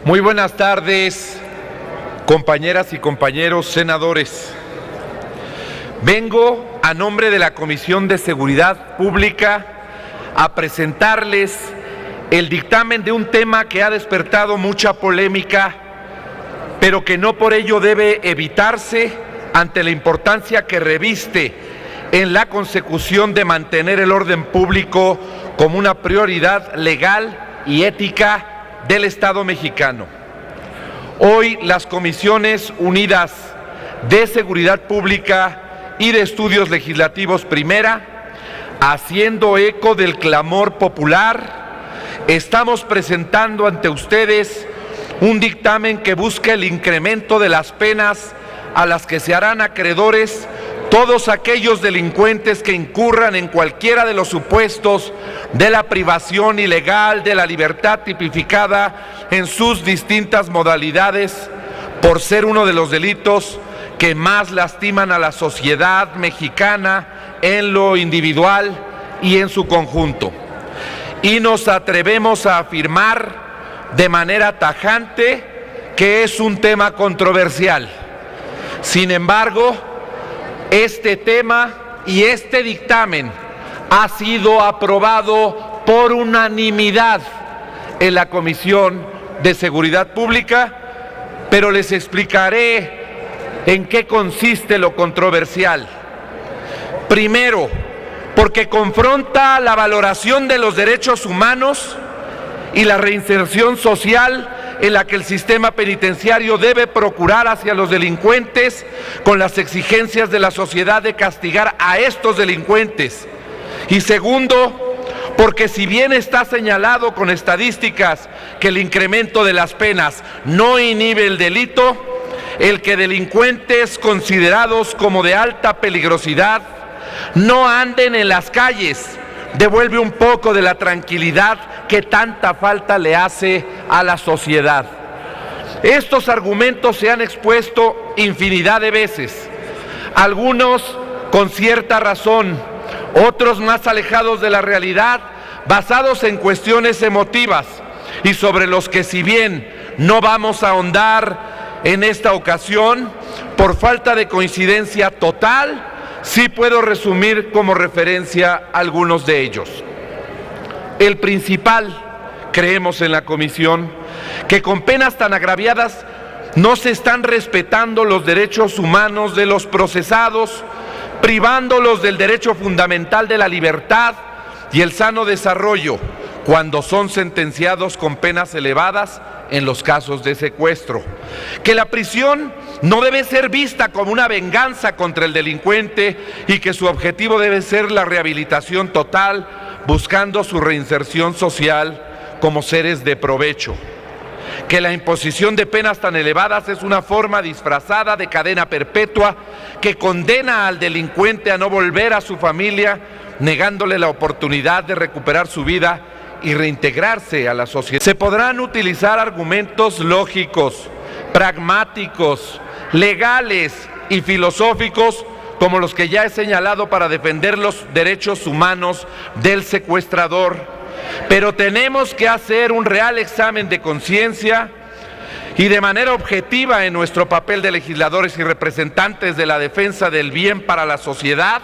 Muy buenas tardes, compañeras y compañeros senadores. Vengo a nombre de la Comisión de Seguridad Pública a presentarles el dictamen de un tema que ha despertado mucha polémica, pero que no por ello debe evitarse ante la importancia que reviste en la consecución de mantener el orden público como una prioridad legal y ética del Estado mexicano. Hoy las Comisiones Unidas de Seguridad Pública y de Estudios Legislativos Primera, haciendo eco del clamor popular, estamos presentando ante ustedes un dictamen que busca el incremento de las penas a las que se harán acreedores todos aquellos delincuentes que incurran en cualquiera de los supuestos de la privación ilegal de la libertad tipificada en sus distintas modalidades, por ser uno de los delitos que más lastiman a la sociedad mexicana en lo individual y en su conjunto. Y nos atrevemos a afirmar de manera tajante que es un tema controversial. Sin embargo, este tema y este dictamen ha sido aprobado por unanimidad en la Comisión de Seguridad Pública, pero les explicaré en qué consiste lo controversial. Primero, porque confronta la valoración de los derechos humanos y la reinserción social en la que el sistema penitenciario debe procurar hacia los delincuentes, con las exigencias de la sociedad de castigar a estos delincuentes. Y segundo, porque si bien está señalado con estadísticas que el incremento de las penas no inhibe el delito, el que delincuentes considerados como de alta peligrosidad no anden en las calles devuelve un poco de la tranquilidad que tanta falta le hace a la sociedad. Estos argumentos se han expuesto infinidad de veces, algunos con cierta razón, otros más alejados de la realidad, basados en cuestiones emotivas y sobre los que, si bien no vamos a ahondar en esta ocasión, por falta de coincidencia total, sí puedo resumir como referencia algunos de ellos. El principal, creemos en la Comisión, que con penas tan agraviadas no se están respetando los derechos humanos de los procesados, privándolos del derecho fundamental de la libertad y el sano desarrollo cuando son sentenciados con penas elevadas en los casos de secuestro. Que la prisión no debe ser vista como una venganza contra el delincuente y que su objetivo debe ser la rehabilitación total, buscando su reinserción social como seres de provecho. Que la imposición de penas tan elevadas es una forma disfrazada de cadena perpetua que condena al delincuente a no volver a su familia, negándole la oportunidad de recuperar su vida y reintegrarse a la sociedad. Se podrán utilizar argumentos lógicos, pragmáticos, legales y filosóficos como los que ya he señalado para defender los derechos humanos del secuestrador, pero tenemos que hacer un real examen de conciencia y de manera objetiva en nuestro papel de legisladores y representantes de la defensa del bien para la sociedad,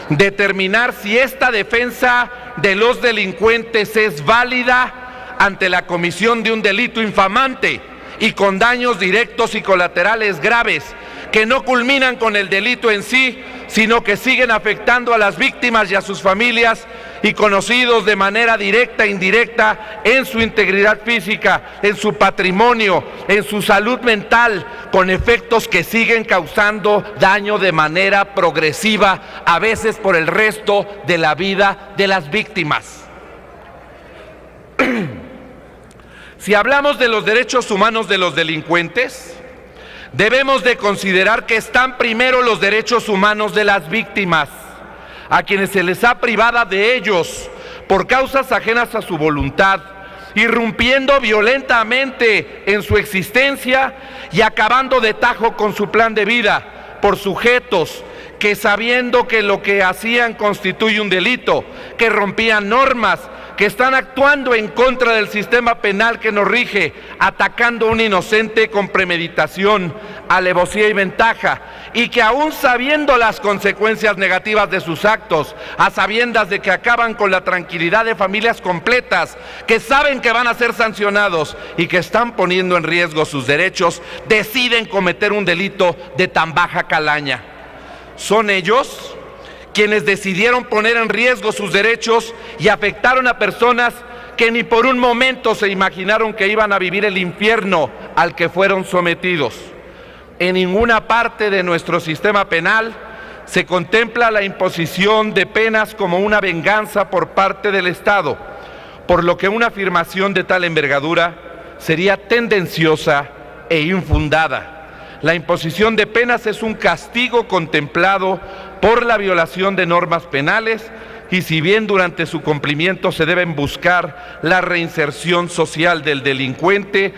determinar si esta defensa de los delincuentes es válida ante la comisión de un delito infamante y con daños directos y colaterales graves que no culminan con el delito en sí, sino que siguen afectando a las víctimas y a sus familias y conocidos de manera directa e indirecta en su integridad física, en su patrimonio, en su salud mental, con efectos que siguen causando daño de manera progresiva, a veces por el resto de la vida de las víctimas. Si hablamos de los derechos humanos de los delincuentes, debemos de considerar que están primero los derechos humanos de las víctimas, a quienes se les ha privado de ellos por causas ajenas a su voluntad, irrumpiendo violentamente en su existencia y acabando de tajo con su plan de vida por sujetos que sabiendo que lo que hacían constituye un delito, que rompían normas, que están actuando en contra del sistema penal que nos rige, atacando a un inocente con premeditación, alevosía y ventaja, y que aún sabiendo las consecuencias negativas de sus actos, a sabiendas de que acaban con la tranquilidad de familias completas, que saben que van a ser sancionados y que están poniendo en riesgo sus derechos, deciden cometer un delito de tan baja calaña. Son ellos quienes decidieron poner en riesgo sus derechos y afectaron a personas que ni por un momento se imaginaron que iban a vivir el infierno al que fueron sometidos. En ninguna parte de nuestro sistema penal se contempla la imposición de penas como una venganza por parte del Estado, por lo que una afirmación de tal envergadura sería tendenciosa e infundada. La imposición de penas es un castigo contemplado por la violación de normas penales y si bien durante su cumplimiento se deben buscar la reinserción social del delincuente,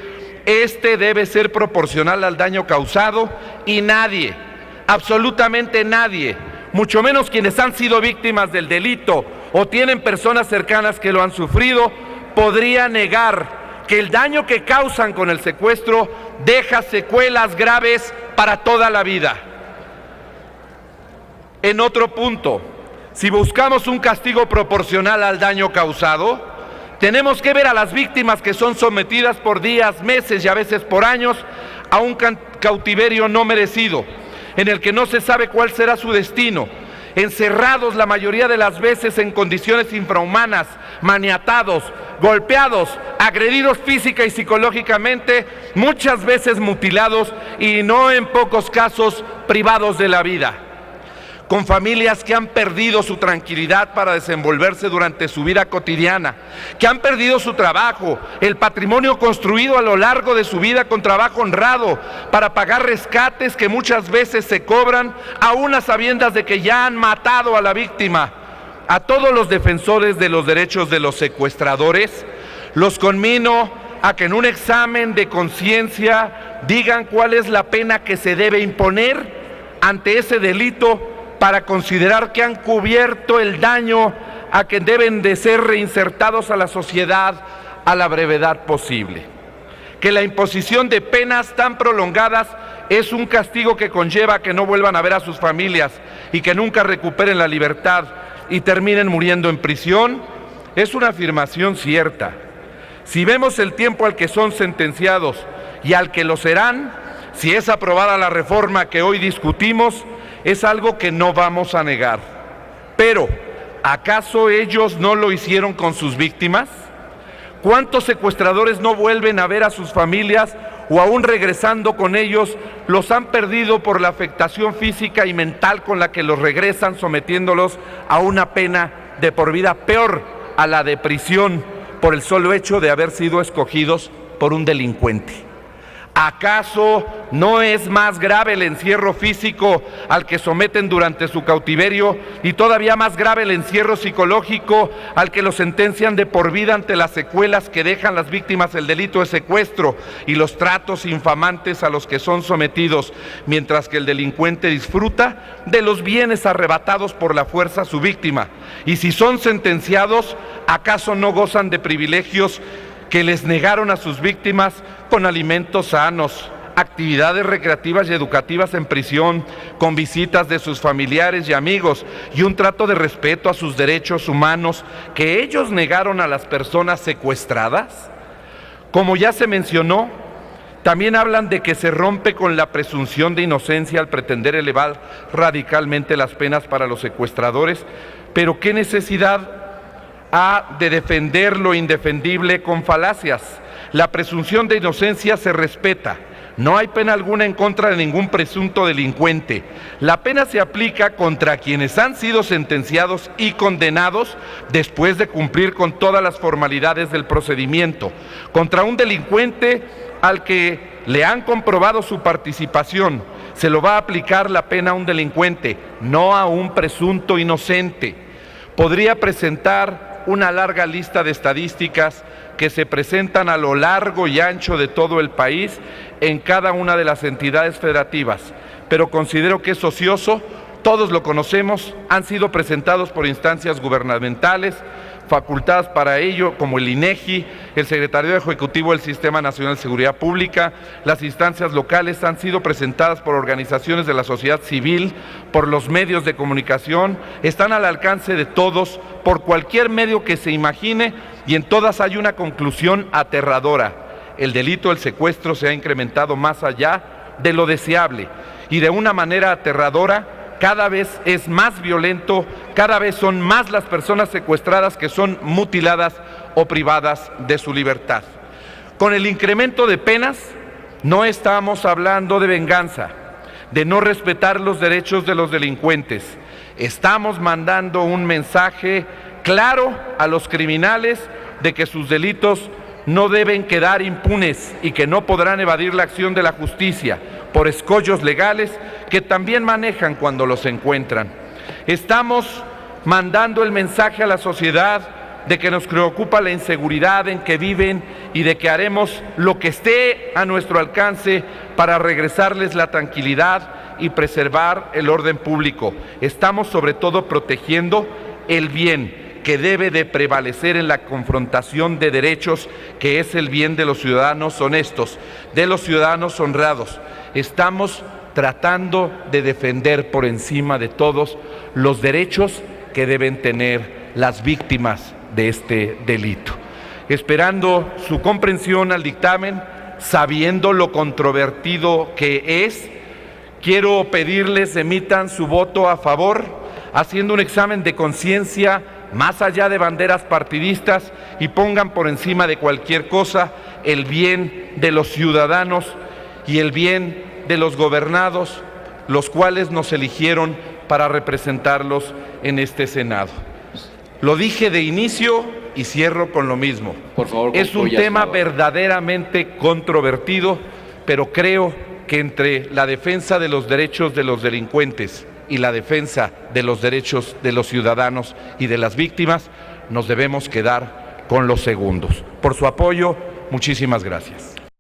este debe ser proporcional al daño causado y nadie, absolutamente nadie, mucho menos quienes han sido víctimas del delito o tienen personas cercanas que lo han sufrido, podría negar que el daño que causan con el secuestro deja secuelas graves para toda la vida. En otro punto, si buscamos un castigo proporcional al daño causado, tenemos que ver a las víctimas que son sometidas por días, meses y a veces por años a un cautiverio no merecido, en el que no se sabe cuál será su destino, encerrados la mayoría de las veces en condiciones infrahumanas, maniatados, golpeados, agredidos física y psicológicamente, muchas veces mutilados y no en pocos casos privados de la vida. Con familias que han perdido su tranquilidad para desenvolverse durante su vida cotidiana, que han perdido su trabajo, el patrimonio construido a lo largo de su vida con trabajo honrado, para pagar rescates que muchas veces se cobran, aún a sabiendas de que ya han matado a la víctima. A todos los defensores de los derechos de los secuestradores, los conmino a que en un examen de conciencia digan cuál es la pena que se debe imponer ante ese delito para considerar que han cubierto el daño a que deben de ser reinsertados a la sociedad a la brevedad posible. Que la imposición de penas tan prolongadas es un castigo que conlleva que no vuelvan a ver a sus familias y que nunca recuperen la libertad y terminen muriendo en prisión, es una afirmación cierta. Si vemos el tiempo al que son sentenciados y al que lo serán, si es aprobada la reforma que hoy discutimos, es algo que no vamos a negar. Pero, ¿acaso ellos no lo hicieron con sus víctimas? ¿Cuántos secuestradores no vuelven a ver a sus familias o aún regresando con ellos los han perdido por la afectación física y mental con la que los regresan, sometiéndolos a una pena de por vida peor a la de prisión por el solo hecho de haber sido escogidos por un delincuente? ¿Acaso no es más grave el encierro físico al que someten durante su cautiverio y todavía más grave el encierro psicológico al que los sentencian de por vida ante las secuelas que dejan las víctimas del delito de secuestro y los tratos infamantes a los que son sometidos, mientras que el delincuente disfruta de los bienes arrebatados por la fuerza a su víctima? Y si son sentenciados, ¿acaso no gozan de privilegios que les negaron a sus víctimas con alimentos sanos, actividades recreativas y educativas en prisión, con visitas de sus familiares y amigos y un trato de respeto a sus derechos humanos que ellos negaron a las personas secuestradas? Como ya se mencionó, también hablan de que se rompe con la presunción de inocencia al pretender elevar radicalmente las penas para los secuestradores, pero ¿qué necesidad ha de defender lo indefendible con falacias? La presunción de inocencia se respeta. No hay pena alguna en contra de ningún presunto delincuente. La pena se aplica contra quienes han sido sentenciados y condenados después de cumplir con todas las formalidades del procedimiento. Contra un delincuente al que le han comprobado su participación, se lo va a aplicar la pena a un delincuente, no a un presunto inocente. Podría presentar una larga lista de estadísticas que se presentan a lo largo y ancho de todo el país en cada una de las entidades federativas, pero considero que es ocioso todos lo conocemos, han sido presentados por instancias gubernamentales, facultadas para ello, como el INEGI, el Secretariado Ejecutivo del Sistema Nacional de Seguridad Pública. Las instancias locales han sido presentadas por organizaciones de la sociedad civil, por los medios de comunicación, están al alcance de todos, por cualquier medio que se imagine, y en todas hay una conclusión aterradora: el delito del secuestro se ha incrementado más allá de lo deseable, y de una manera aterradora. Cada vez es más violento, cada vez son más las personas secuestradas que son mutiladas o privadas de su libertad. Con el incremento de penas, no estamos hablando de venganza, de no respetar los derechos de los delincuentes. Estamos mandando un mensaje claro a los criminales de que sus delitos no deben quedar impunes y que no podrán evadir la acción de la justicia por escollos legales que también manejan cuando los encuentran. Estamos mandando el mensaje a la sociedad de que nos preocupa la inseguridad en que viven y de que haremos lo que esté a nuestro alcance para regresarles la tranquilidad y preservar el orden público. Estamos sobre todo protegiendo el bien que debe de prevalecer en la confrontación de derechos, que es el bien de los ciudadanos honestos, de los ciudadanos honrados. Estamos tratando de defender por encima de todos los derechos que deben tener las víctimas de este delito. Esperando su comprensión al dictamen, sabiendo lo controvertido que es, quiero pedirles emitan su voto a favor, haciendo un examen de conciencia más allá de banderas partidistas, y pongan por encima de cualquier cosa el bien de los ciudadanos y el bien de los gobernados, los cuales nos eligieron para representarlos en este Senado. Lo dije de inicio y cierro con lo mismo. Por favor, es un tema verdaderamente controvertido, pero creo que entre la defensa de los derechos de los delincuentes y la defensa de los derechos de los ciudadanos y de las víctimas, nos debemos quedar con los segundos. Por su apoyo, muchísimas gracias.